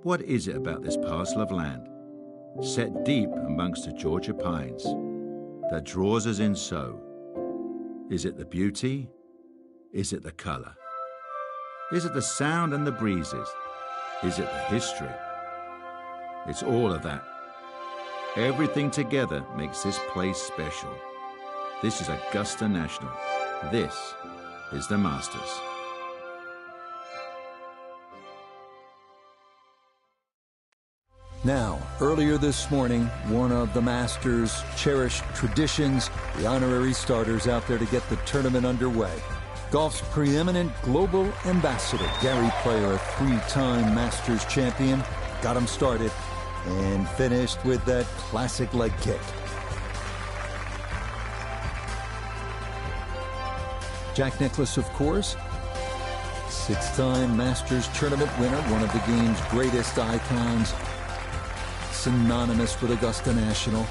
What is it about this parcel of land, set deep amongst the Georgia pines, that draws us in so? Is it the beauty? Is it the color? Is it the sound and the breezes? Is it the history? It's all of that. Everything together makes this place special. This is Augusta National. This is the Masters. Now, earlier this morning, one of the Masters' cherished traditions, the honorary starters out there to get the tournament underway. Golf's preeminent global ambassador, Gary Player, a three-time Masters champion, got him started and finished with that classic leg kick. Jack Nicklaus, of course, six-time Masters tournament winner, one of the game's greatest icons, synonymous with Augusta National.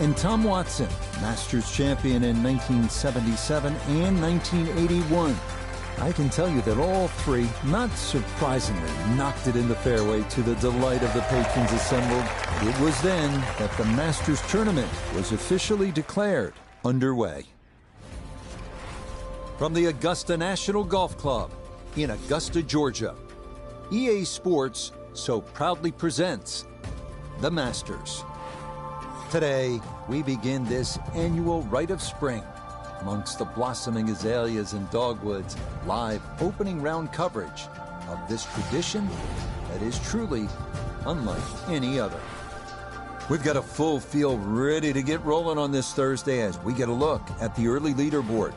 And Tom Watson, Masters champion in 1977 and 1981. I can tell you that all three, not surprisingly, knocked it in the fairway to the delight of the patrons assembled. It was then that the Masters tournament was officially declared underway. From the Augusta National Golf Club in Augusta, Georgia, EA Sports so proudly presents the Masters. Today, we begin this annual rite of spring amongst the blossoming azaleas and dogwoods, live opening round coverage of this tradition that is truly unlike any other. We've got a full field ready to get rolling on this Thursday as we get a look at the early leaderboard.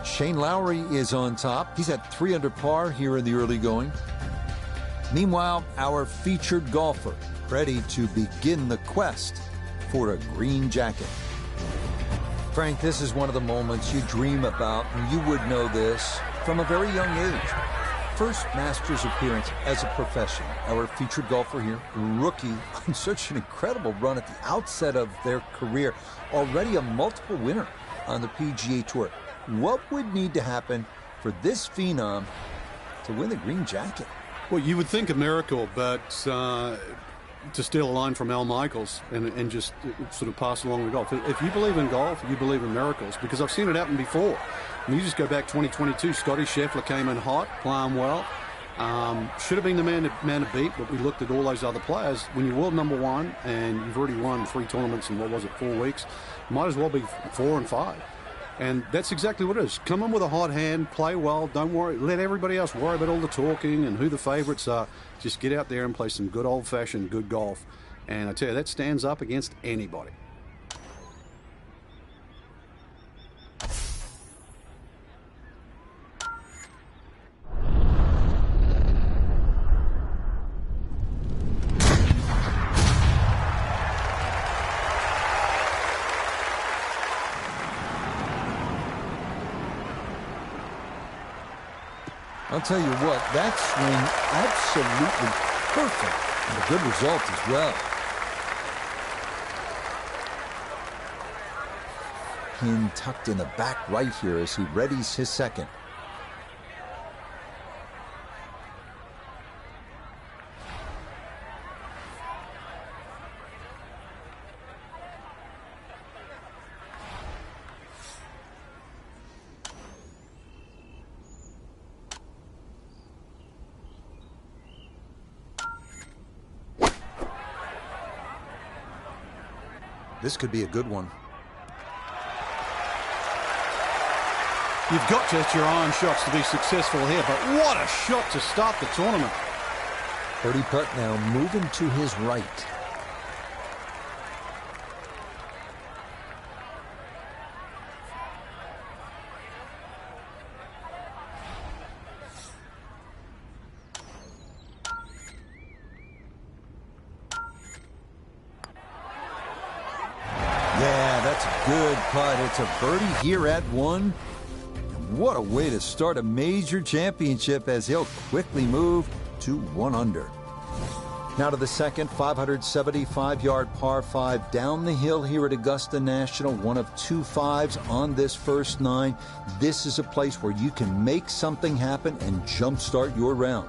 Shane Lowry is on top. He's at 3 under par here in the early going. Meanwhile, our featured golfer ready to begin the quest for a green jacket. Frank, this is one of the moments you dream about, and you would know this from a very young age. First Masters appearance as a professional. Our featured golfer here, rookie, on such an incredible run at the outset of their career. Already a multiple winner on the PGA Tour. What would need to happen for this phenom to win the green jacket? Well, you would think a miracle, but to steal a line from Al Michaels and just sort of pass along the golf. If you believe in golf, you believe in miracles, because I've seen it happen before. And you just go back 2022, Scotty Scheffler came in hot, playing well. Should have been the man to beat, but we looked at all those other players. When you're world number one and you've already won 3 tournaments in, 4 weeks, might as well be 4 and 5. And that's exactly what it is. Come in with a hot hand, play well, don't worry. Let everybody else worry about all the talking and who the favourites are. Just get out there and play some good old-fashioned good golf. And I tell you, that stands up against anybody. I'll tell you what, that swing absolutely perfect, and a good result as well. Pin tucked in the back right here as he readies his second. This could be a good one. You've got just your iron shots to be successful here, but what a shot to start the tournament. Birdie putt now moving to his right. Yeah, that's a good putt. It's a birdie here at 1. And what a way to start a major championship as he'll quickly move to 1 under. Now to the second 575-yard par 5 down the hill here at Augusta National. One of 2 5s on this first 9. This is a place where you can make something happen and jumpstart your round.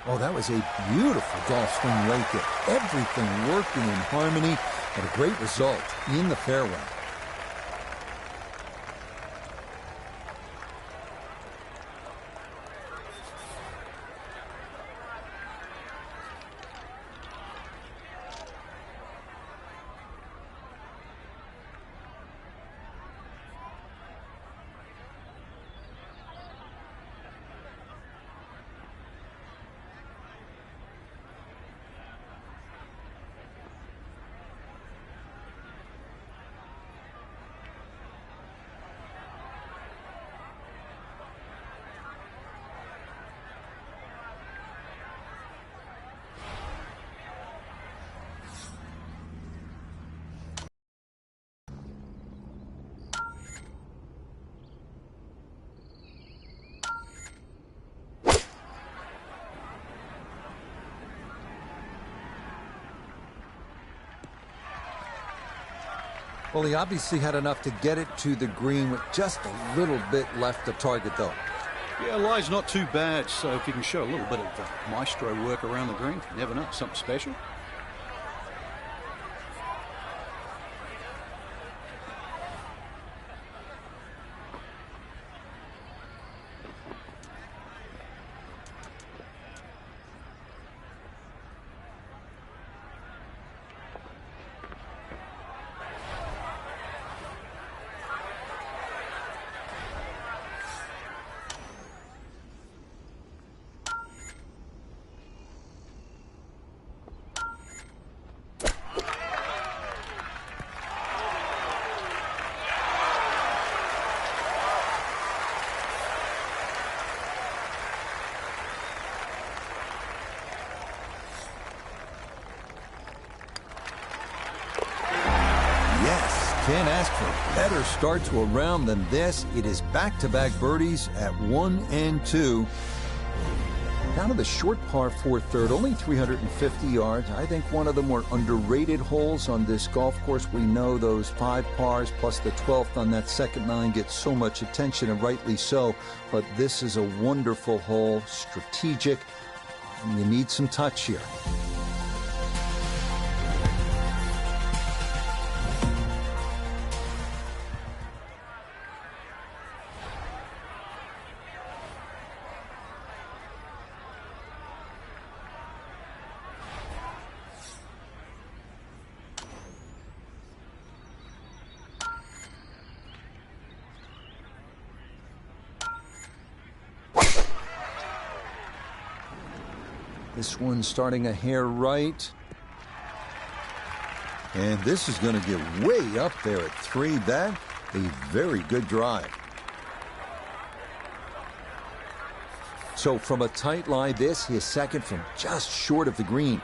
Oh, that was a beautiful golf swing right there. Everything working in harmony, and a great result in the fairway. Well, he obviously had enough to get it to the green with just a little bit left to target, though. Yeah, lie's not too bad, so if you can show a little bit of maestro work around the green, you never know, something special. can't ask for a better start to a round than this. It is back-to-back birdies at 1 and 2. Down to the short par 4 third, only 350 yards. I think one of the more underrated holes on this golf course. We know those 5 pars plus the 12th on that second 9 get so much attention, and rightly so. But this is a wonderful hole, strategic, and you need some touch here. This one's starting a hair right. And this is going to get way up there at 3. That a very good drive. So from a tight lie, this is second from just short of the green.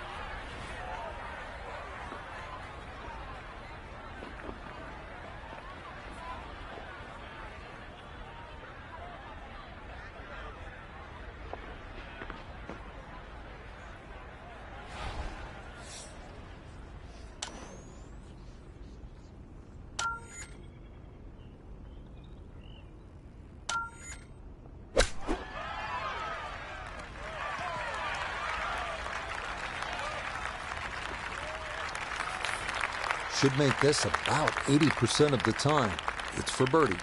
Should make this about 80% of the time. It's for birdie.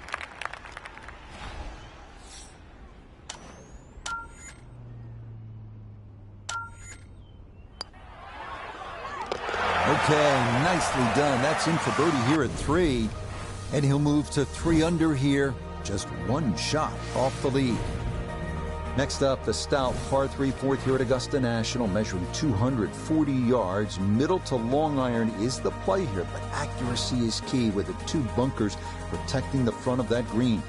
Okay, nicely done. That's in for birdie here at 3. And he'll move to 3 under here. Just one shot off the lead. Next up, the stout par 3 fourth here at Augusta National, measuring 240 yards. Middle to long iron is the play here, but accuracy is key with the 2 bunkers protecting the front of that green.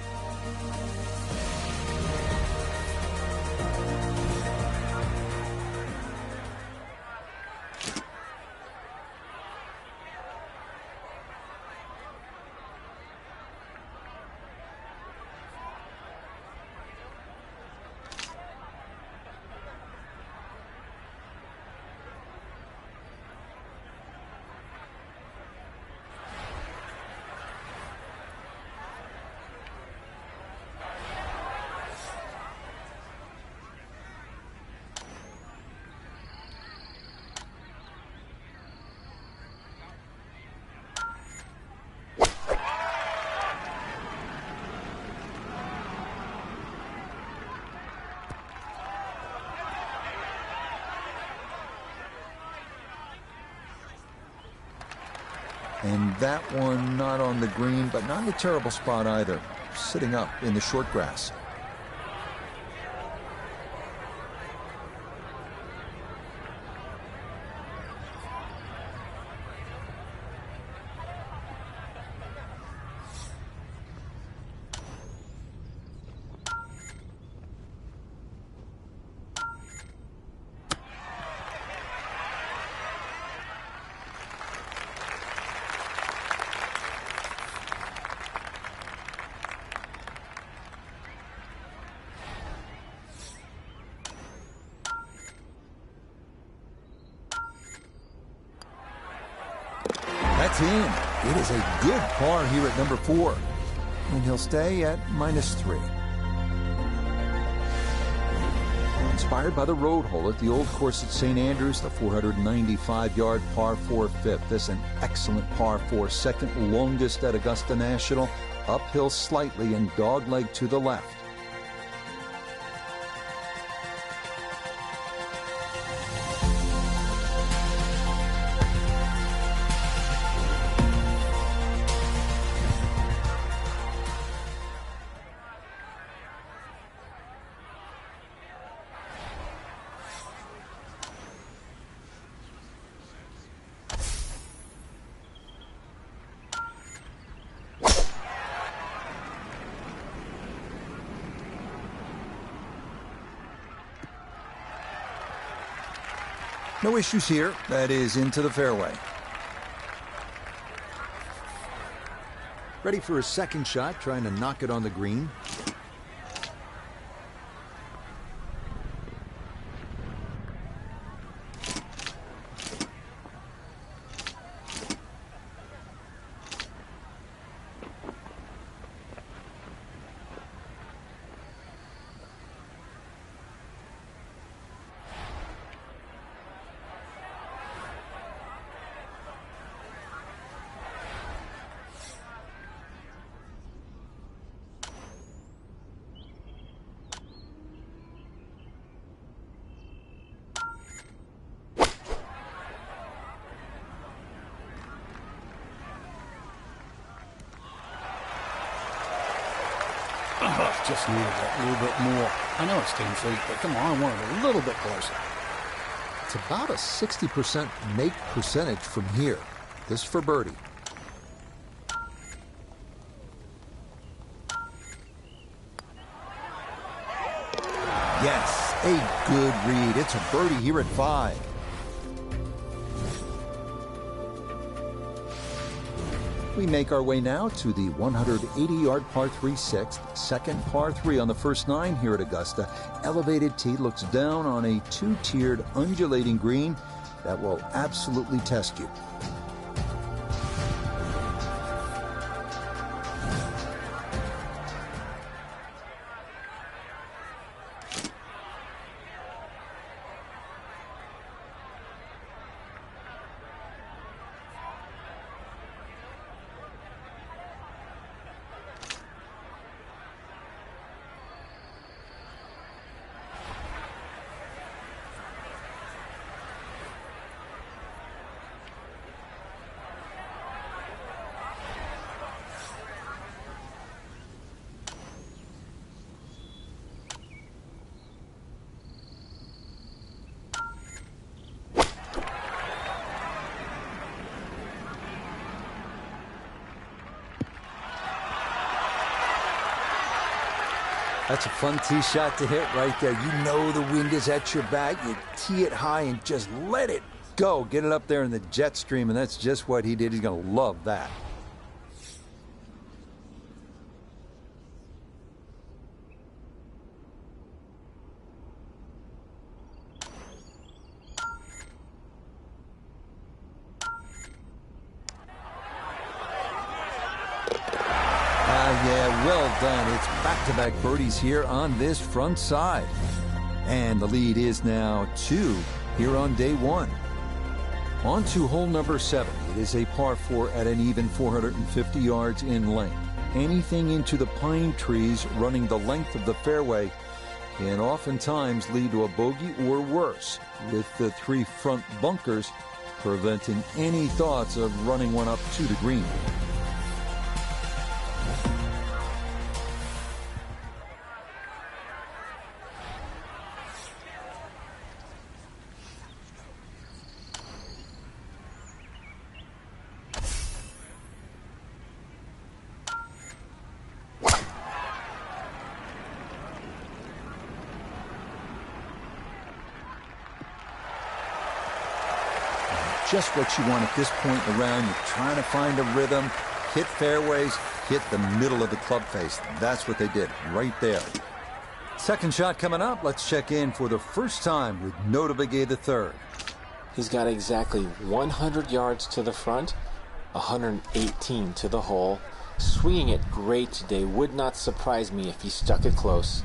And that one not on the green, but not in a terrible spot either. Sitting up in the short grass. That's in. It is a good par here at number 4. And he'll stay at -3. Inspired by the road hole at the old course at St. Andrews, the 495-yard par 4 fifth. This an excellent par 4, second longest at Augusta National. Uphill slightly and dogleg to the left. No issues here. That is into the fairway. Ready for a second shot, trying to knock it on the green. Just needed that little bit more. I know it's 10 feet, but come on, I want it a little bit closer. It's about a 60% make percentage from here. This for birdie. Yes, a good read. It's a birdie here at 5. We make our way now to the 180-yard par 3 sixth, second par 3 on the first 9 here at Augusta. Elevated tee looks down on a 2-tiered undulating green that will absolutely test you. That's a fun tee shot to hit right there. You know the wind is at your back. You tee it high and just let it go. Get it up there in the jet stream, and that's just what he did. He's going to love that. Yeah, well done. It's back-to-back birdies here on this front side. And the lead is now 2 here on day 1. On to hole number 7. It is a par 4 at an even 450 yards in length. Anything into the pine trees running the length of the fairway can oftentimes lead to a bogey or worse, with the 3 front bunkers preventing any thoughts of running one up to the green. Just what you want at this point in the round. You're trying to find a rhythm, hit fairways, hit the middle of the club face. That's what they did right there. Second shot coming up. Let's check in for the first time with Nota Begay III. He's got exactly 100 yards to the front, 118 to the hole. Swinging it great today. Would not surprise me if he stuck it close.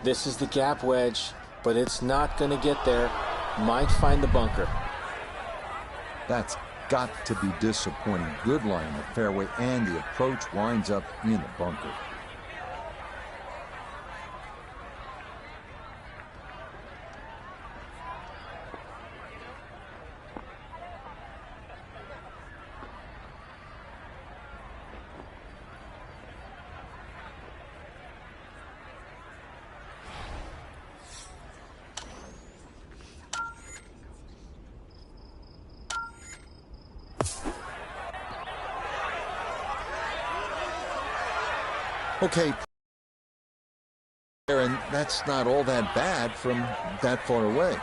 This is the gap wedge, but it's not going to get there. Might find the bunker. That's got to be disappointing. Good line in the fairway, and the approach winds up in the bunker. Okay, and that's not all that bad from that far away.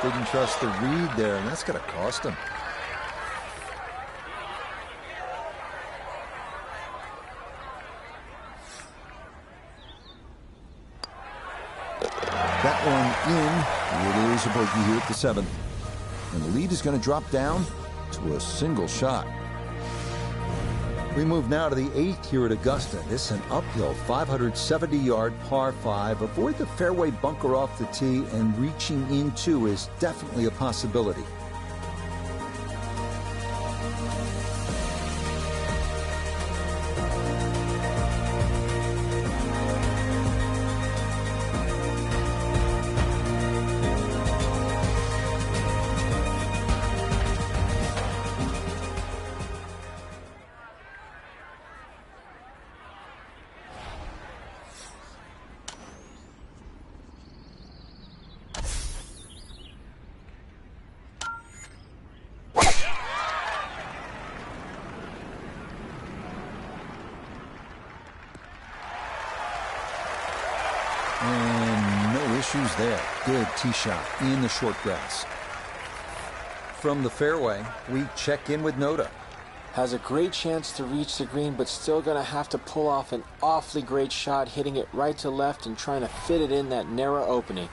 Didn't trust the read there, and that's going to cost him. That one in. It is a bogey here at the 7th. And the lead is going to drop down to a single shot. We move now to the 8th here at Augusta. This is an uphill 570-yard par 5. Avoid the fairway bunker off the tee, and reaching into is definitely a possibility. And no issues there. Good tee shot in the short grass. From the fairway, we check in with Noda. Has a great chance to reach the green, but still going to have to pull off an awfully great shot, hitting it right to left and trying to fit it in that narrow opening.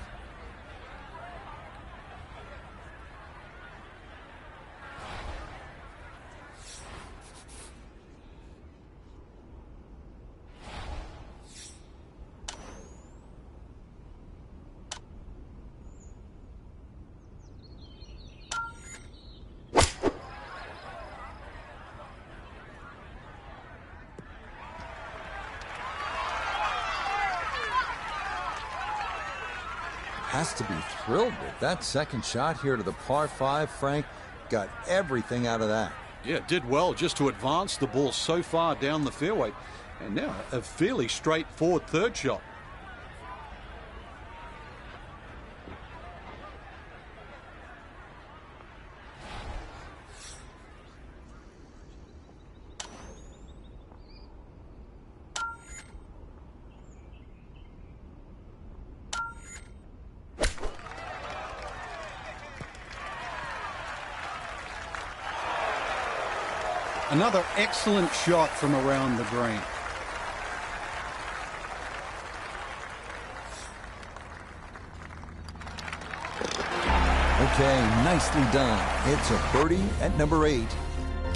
Has to be thrilled with that second shot here to the par 5. Frank got everything out of that. Yeah, did well just to advance the ball so far down the fairway. And now a fairly straightforward third shot. Another excellent shot from around the green. Okay, nicely done. It's a birdie at number 8,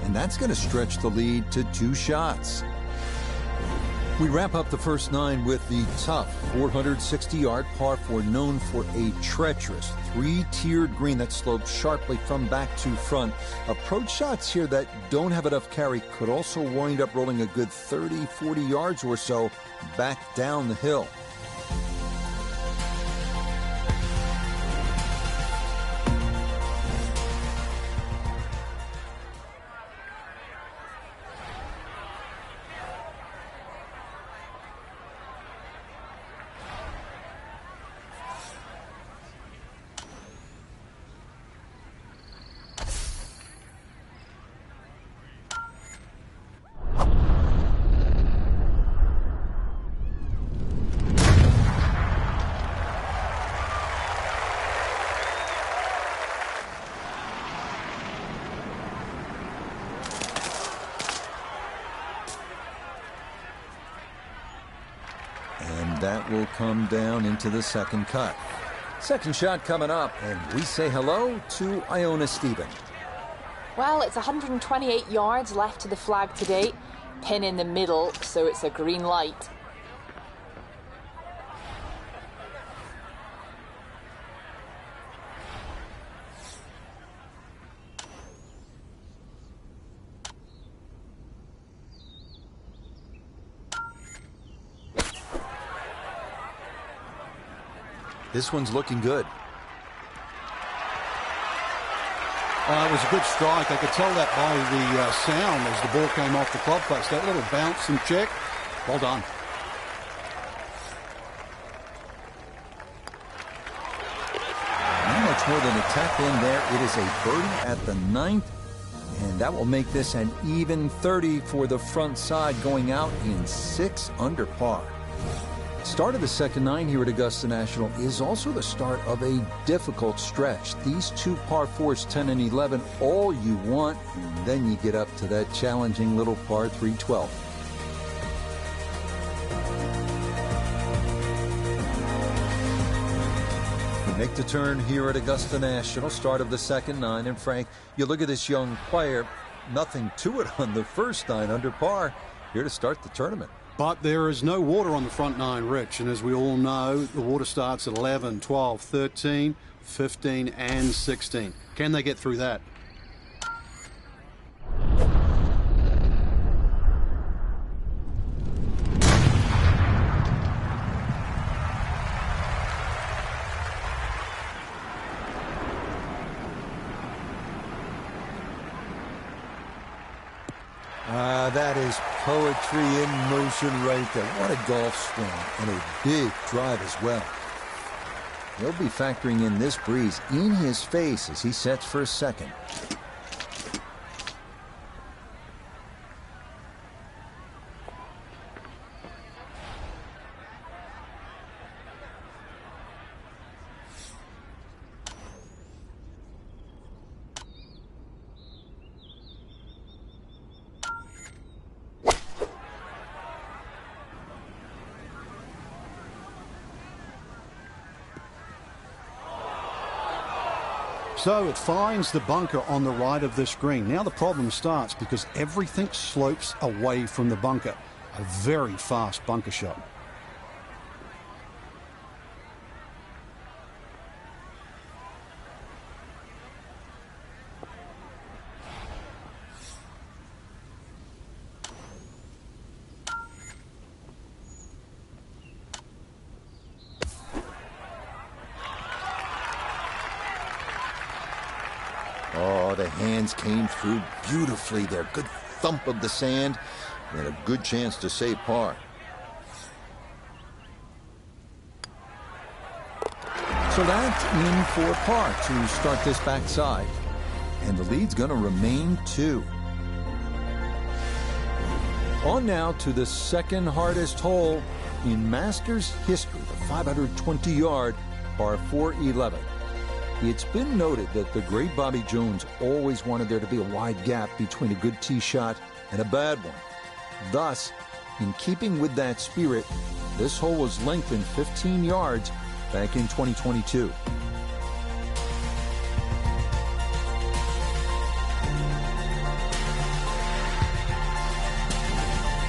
and that's going to stretch the lead to 2 shots. We wrap up the first 9 with the tough 460-yard par 4, known for a treacherous 3-tiered green that slopes sharply from back to front. Approach shots here that don't have enough carry could also wind up rolling a good 30, 40 yards or so back down the hill. that will come down into the second cut. Second shot coming up, and we say hello to Iona Stephen. Well, it's 128 yards left to the flag today. Pin in the middle, so it's a green light. This one's looking good. It was a good strike. I could tell that by the sound as the ball came off the club face. That little bounce and check. Well done. Not much more than a tap in there. It is a birdie at the 9th. And that will make this an even 30 for the front side, going out in 6 under par. Start of the second 9 here at Augusta National is also the start of a difficult stretch. These 2 par 4s, 10 and 11, all you want, and then you get up to that challenging little par 3, 12. We make the turn here at Augusta National, start of the second 9, and Frank, you look at this young player, nothing to it on the first 9 under par, here to start the tournament. But there is no water on the front 9, Rich. And as we all know, the water starts at 11, 12, 13, 15, and 16. Can they get through that? That is poetry in motion right there. What a golf swing, and a big drive as well. He'll be factoring in this breeze in his face as he sets for a second. So it finds the bunker on the right of this green. Now the problem starts because everything slopes away from the bunker. A very fast bunker shot. Oh, the hands came through beautifully there. Good thump of the sand and a good chance to save par. So that's in for par to start this backside. And the lead's going to remain 2. On now to the second hardest hole in Masters history, the 520-yard par 4-11. It's been noted that the great Bobby Jones always wanted there to be a wide gap between a good tee shot and a bad one. Thus, in keeping with that spirit, this hole was lengthened 15 yards back in 2022.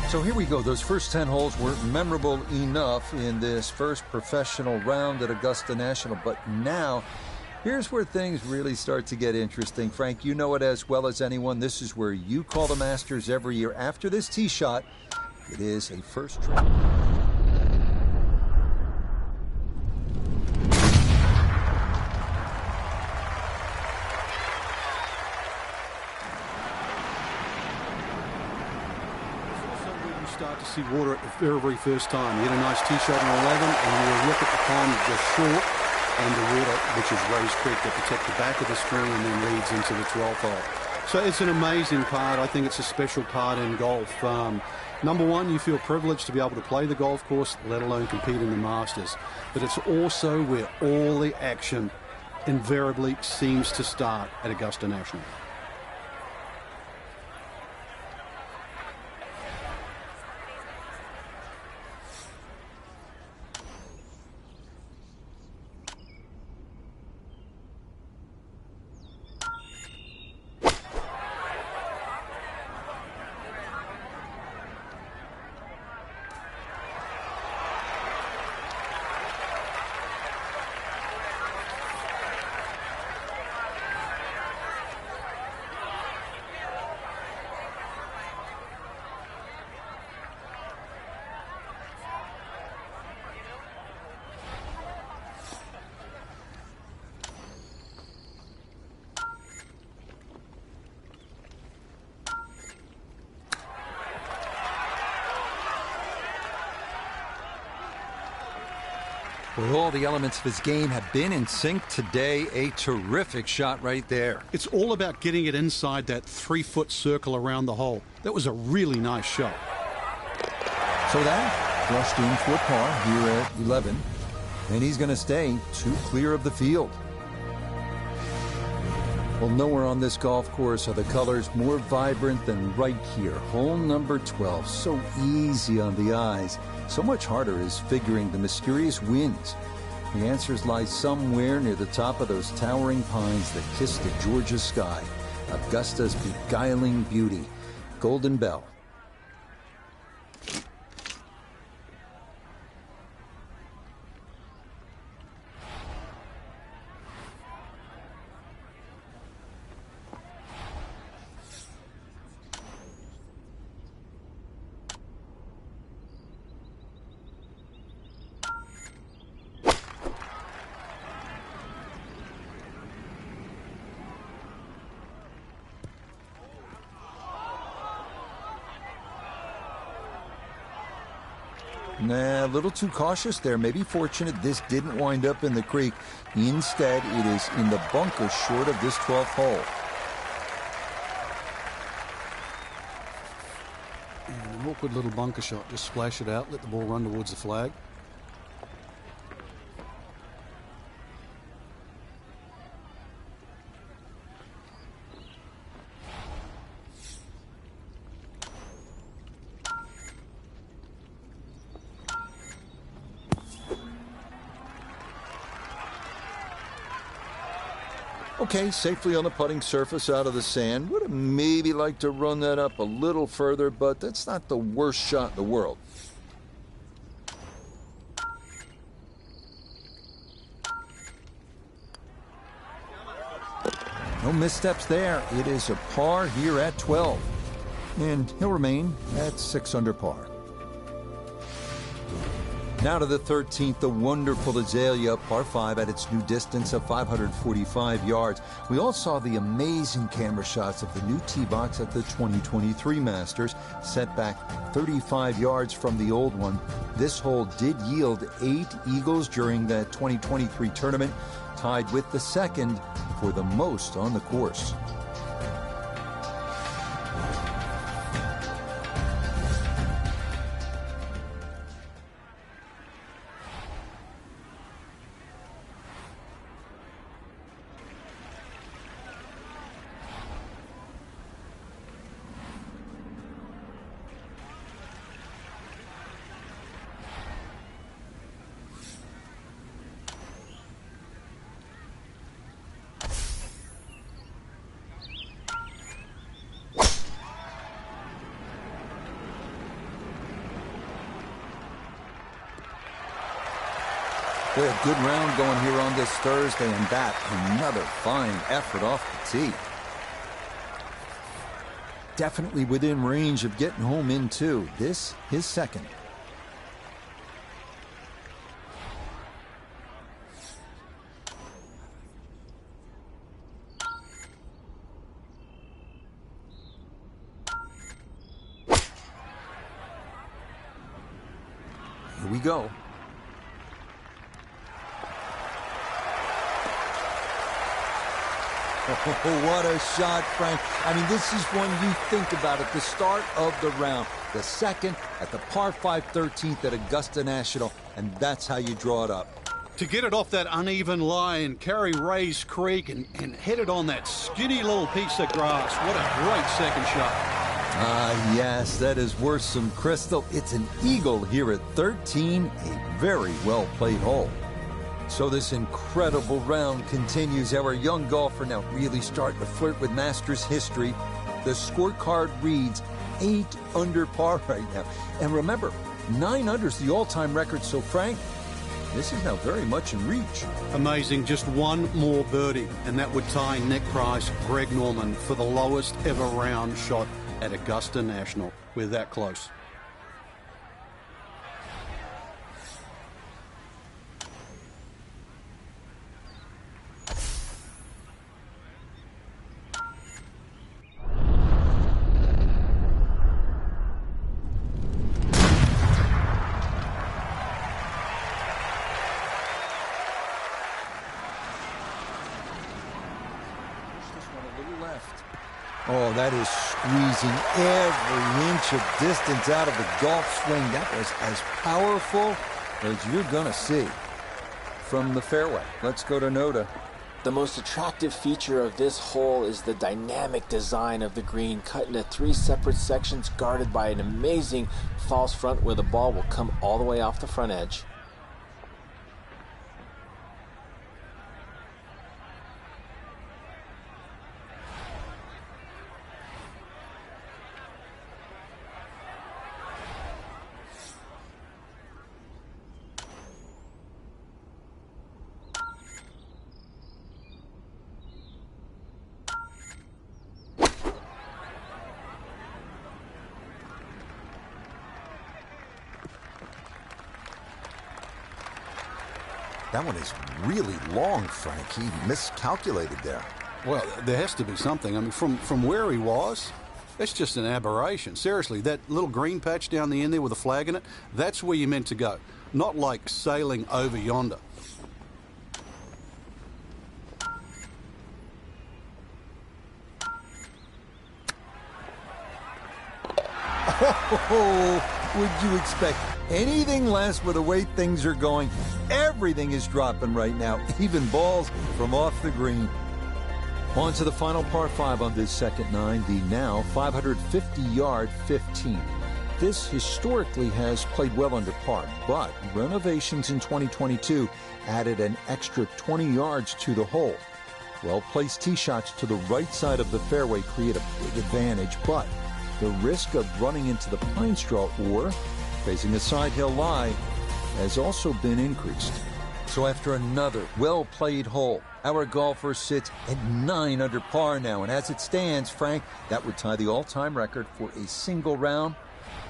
So here we go. Those first 10 holes were memorable enough in this first professional round at Augusta National, but now here's where things really start to get interesting. Frank, you know it as well as anyone. This is where you call the Masters every year. After this tee shot, it is a first try. Start to see water at the very first time. You get a nice tee shot on 11, and you look at the pond just short, and the water, which is Rose Creek, that protect the back of the screen and then leads into the 12th hole. So it's an amazing part. I think it's a special part in golf. Number one, you feel privileged to be able to play the golf course, let alone compete in the Masters. But it's also where all the action invariably seems to start at Augusta National. Boy, all the elements of his game have been in sync today. A terrific shot right there. It's all about getting it inside that 3-foot circle around the hole. That was a really nice shot. So that flushed in for par here at 11. And he's going to stay 2 clear of the field. Well, nowhere on this golf course are the colors more vibrant than right here. Hole number 12. So easy on the eyes. So much harder is figuring the mysterious winds. The answers lie somewhere near the top of those towering pines that kiss the Georgia sky. Augusta's beguiling beauty. Golden Bell. Nah, a little too cautious there. Maybe fortunate this didn't wind up in the creek. Instead, it is in the bunker short of this 12th hole. And an awkward little bunker shot. Just splash it out, let the ball run towards the flag. Okay, safely on the putting surface out of the sand. Would have maybe liked to run that up a little further, but that's not the worst shot in the world. No missteps there. It is a par here at 12. And he'll remain at 6 under par. Now to the 13th, the wonderful Azalea, par 5 at its new distance of 545 yards. We all saw the amazing camera shots of the new tee box at the 2023 Masters, set back 35 yards from the old one. This hole did yield 8 eagles during the 2023 tournament, tied with the second for the most on the course. Boy, a good round going here on this Thursday, and that another fine effort off the tee. Definitely within range of getting home in two. This, his second. Here we go. Oh, what a shot, Frank. I mean, this is one you think about at the start of the round. The second at the par 5 13th at Augusta National, and that's how you draw it up. To get it off that uneven line, carry Rays Creek, and hit it on that skinny little piece of grass. What a great second shot. Ah, yes, that is worth some crystal. It's an eagle here at 13, a very well-played hole. So this incredible round continues. Our young golfer now really starting to flirt with Masters history. The scorecard reads 8 under par right now. And remember, 9 under is the all-time record. So, Frank, this is now very much in reach. Amazing. Just one more birdie, and that would tie Nick Price, Greg Norman for the lowest ever round shot at Augusta National. We're that close. little left. Oh, that is squeezing every inch of distance out of the golf swing. That was as powerful as you're going to see. From the fairway, let's go to Noda. The most attractive feature of this hole is the dynamic design of the green, cut into 3 separate sections guarded by an amazing false front where the ball will come all the way off the front edge. That one is really long, Frank. He miscalculated there. Well, there has to be something. I mean, from where he was, that's just an aberration. Seriously, that little green patch down the end there with a flag in it, that's where you're meant to go. Not like sailing over yonder. Oh, would you expect anything less with the way things are going? Everything is dropping right now, even balls from off the green. On to the final par 5 on this second 9, the now 550-yard 15. This historically has played well under par, but renovations in 2022 added an extra 20 yards to the hole. Well-placed tee shots to the right side of the fairway create a big advantage, but the risk of running into the pine straw or facing a side hill lie has also been increased. So after another well-played hole, our golfer sits at 9 under par now. And as it stands, Frank, that would tie the all-time record for a single round.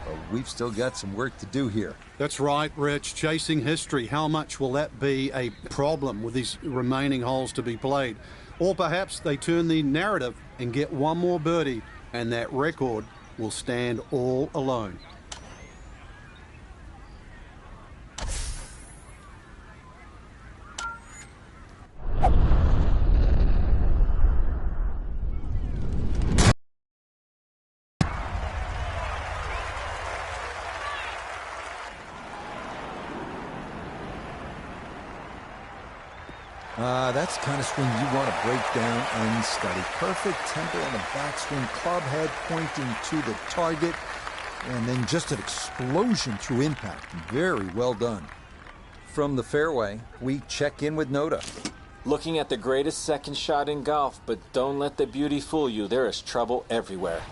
But we've still got some work to do here. That's right, Rich. Chasing history. How much will that be a problem with these remaining holes to be played? Or perhaps they turn the narrative and get one more birdie, and that record will stand all alone. That's the kind of swing you want to break down and study. Perfect tempo on the backswing, club head pointing to the target, and then just an explosion through impact. Very well done. From the fairway, we check in with Noda. Looking at the greatest second shot in golf, but don't let the beauty fool you. There is trouble everywhere.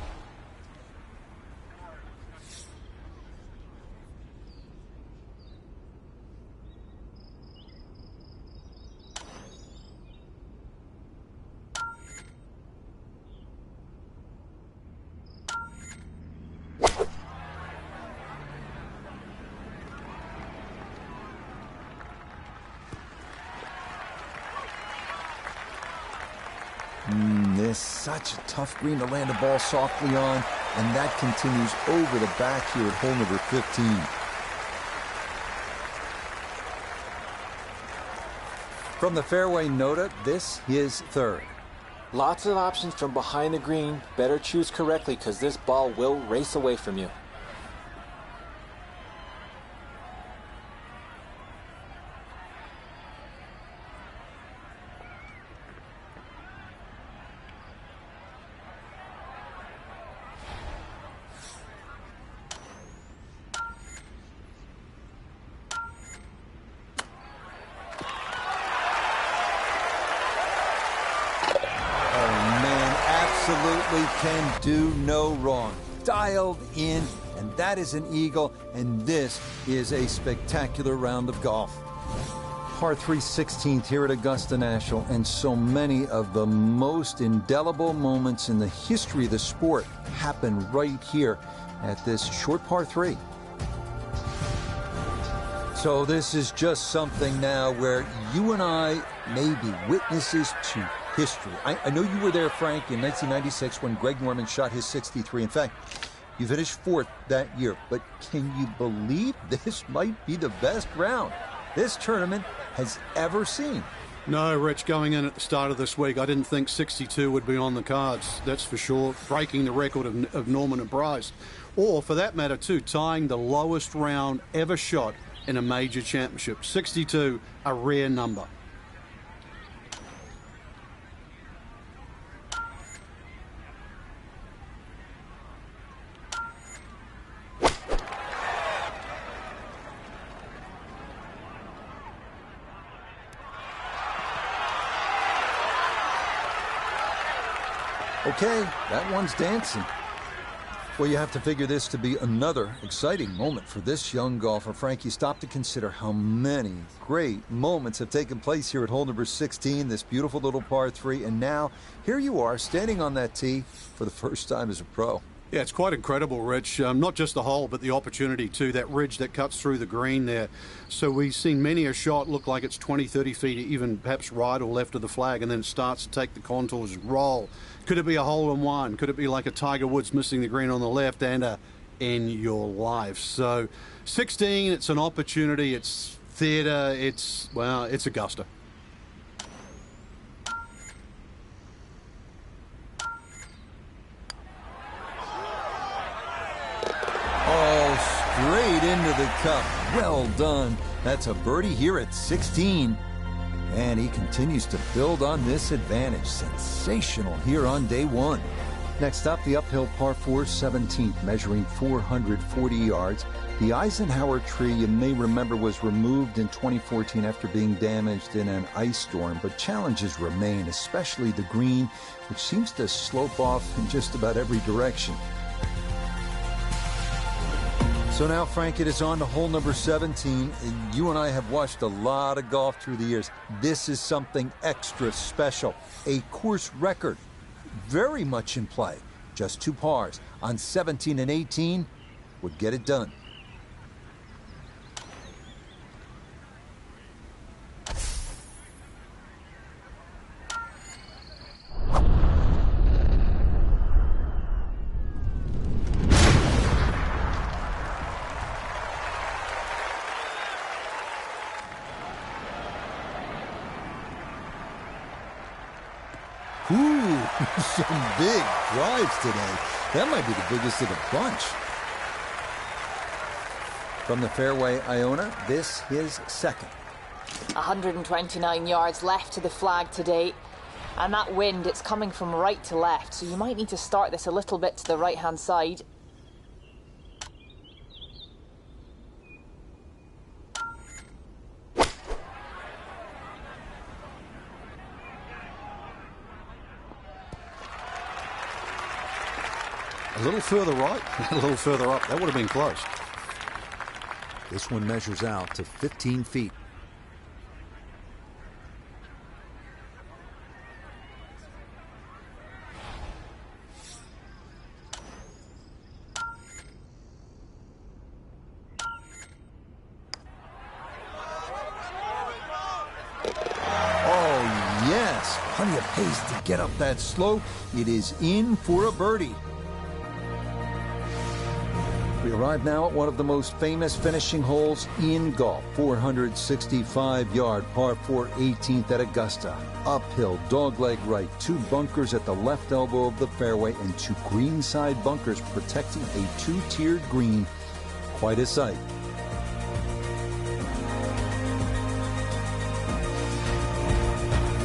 This such a tough green to land the ball softly on, and that continues over the back here at hole number 15. From the fairway, Noda, this is third. Lots of options from behind the green. Better choose correctly because this ball will race away from you. Absolutely can do no wrong. Dialed in, and that is an eagle, and this is a spectacular round of golf. Par 3 16th here at Augusta National, and so many of the most indelible moments in the history of the sport happen right here at this short par 3. So this is just something now where you and I may be witnesses to history. I know you were there, Frank, in 1996 when Greg Norman shot his 63. In fact, you finished 4th that year. But can you believe this might be the best round this tournament has ever seen? No, Rich, going in at the start of this week, I didn't think 62 would be on the cards, that's for sure, breaking the record of Norman and Bryce. Or, for that matter, too, tying the lowest round ever shot in a major championship. 62, a rare number. Okay, that one's dancing. Well, you have to figure this to be another exciting moment for this young golfer. Frankie, stop to consider how many great moments have taken place here at hole number 16, this beautiful little par 3, and now here you are standing on that tee for the first time as a pro. Yeah, it's quite incredible, Rich. Not just the hole, but the opportunity too. That ridge that cuts through the green there. So we've seen many a shot look like it's 20, 30 feet, even perhaps right or left of the flag, and then it starts to take the contours, roll. Could it be a hole-in-one? Could it be like a Tiger Woods missing the green on the left and a in your life? So 16, it's an opportunity. It's theatre. It's Augusta. Straight into the cup. Well done. That's a birdie here at 16. And he continues to build on this advantage. Sensational here on day one. Next up, the uphill par 4 17th, measuring 440 yards. The Eisenhower tree, you may remember, was removed in 2014 after being damaged in an ice storm, but challenges remain, especially the green, which seems to slope off in just about every direction. So now, Frank, it is on to hole number 17. You and I have watched a lot of golf through the years. This is something extra special. A course record, very much in play. Just 2 pars on 17 and 18 would get it done. Some big drives today. That might be the biggest of the bunch. From the fairway, Iona, this is second. 129 yards left to the flag today. And that wind, it's coming from right to left, so you might need to start this a little bit to the right-hand side. A little further right, a little further up. That would have been close. This one measures out to 15 feet. Oh, yes. Plenty of pace to get up that slope. It is in for a birdie. We arrive now at one of the most famous finishing holes in golf. 465-yard par 4 18th at Augusta. Uphill, dogleg right, 2 bunkers at the left elbow of the fairway, and 2 greenside bunkers protecting a 2-tiered green. Quite a sight.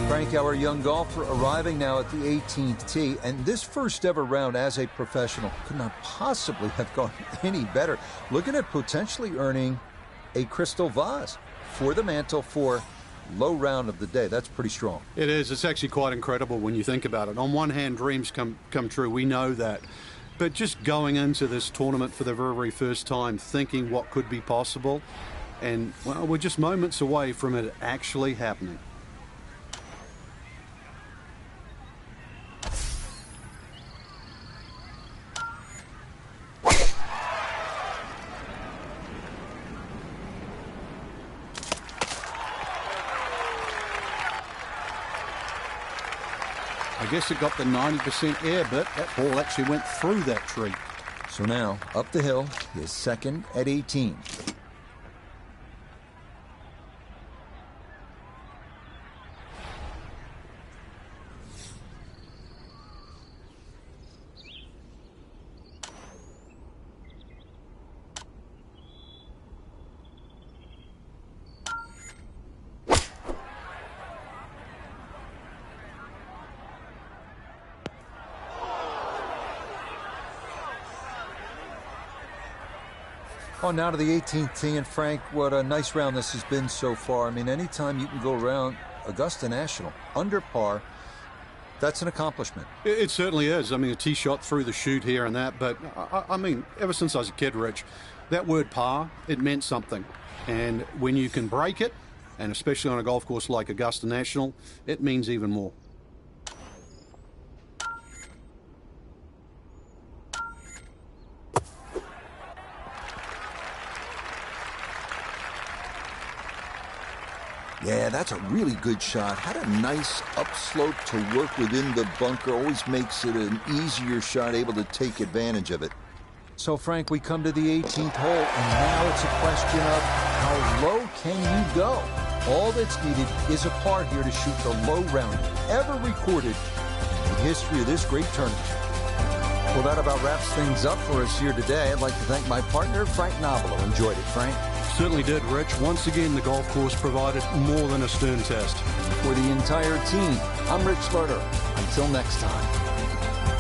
Frank, our young golfer, arriving now at the 18th tee, and this first ever round as a professional could not possibly have gone any better. Looking at potentially earning a crystal vase for the mantle for low round of the day. That's pretty strong. It is. It's actually quite incredible when you think about it. On one hand, dreams come true. We know that. But just going into this tournament for the very, very first time, thinking what could be possible, and, well, we're just moments away from it actually happening. I guess it got the 90% air, but that ball actually went through that tree. So now, up the hill, is second at 18. Oh, now to the 18th tee, and Frank, what a nice round this has been so far. I mean, anytime you can go around Augusta National under par, that's an accomplishment. It certainly is. I mean, a tee shot through the chute here and that, but I mean, ever since I was a kid, Rich, that word par, it meant something. And when you can break it, and especially on a golf course like Augusta National, it means even more. Yeah, that's a really good shot. Had a nice upslope to work within the bunker. Always makes it an easier shot, able to take advantage of it. So, Frank, we come to the 18th hole, and now it's a question of how low can you go? All that's needed is a par here to shoot the low round ever recorded in the history of this great tournament. Well, that about wraps things up for us here today. I'd like to thank my partner, Frank Nobilo. Enjoyed it, Frank. Certainly did, Rich. Once again, the golf course provided more than a stern test. For the entire team, I'm Rich Slaughter. Until next time.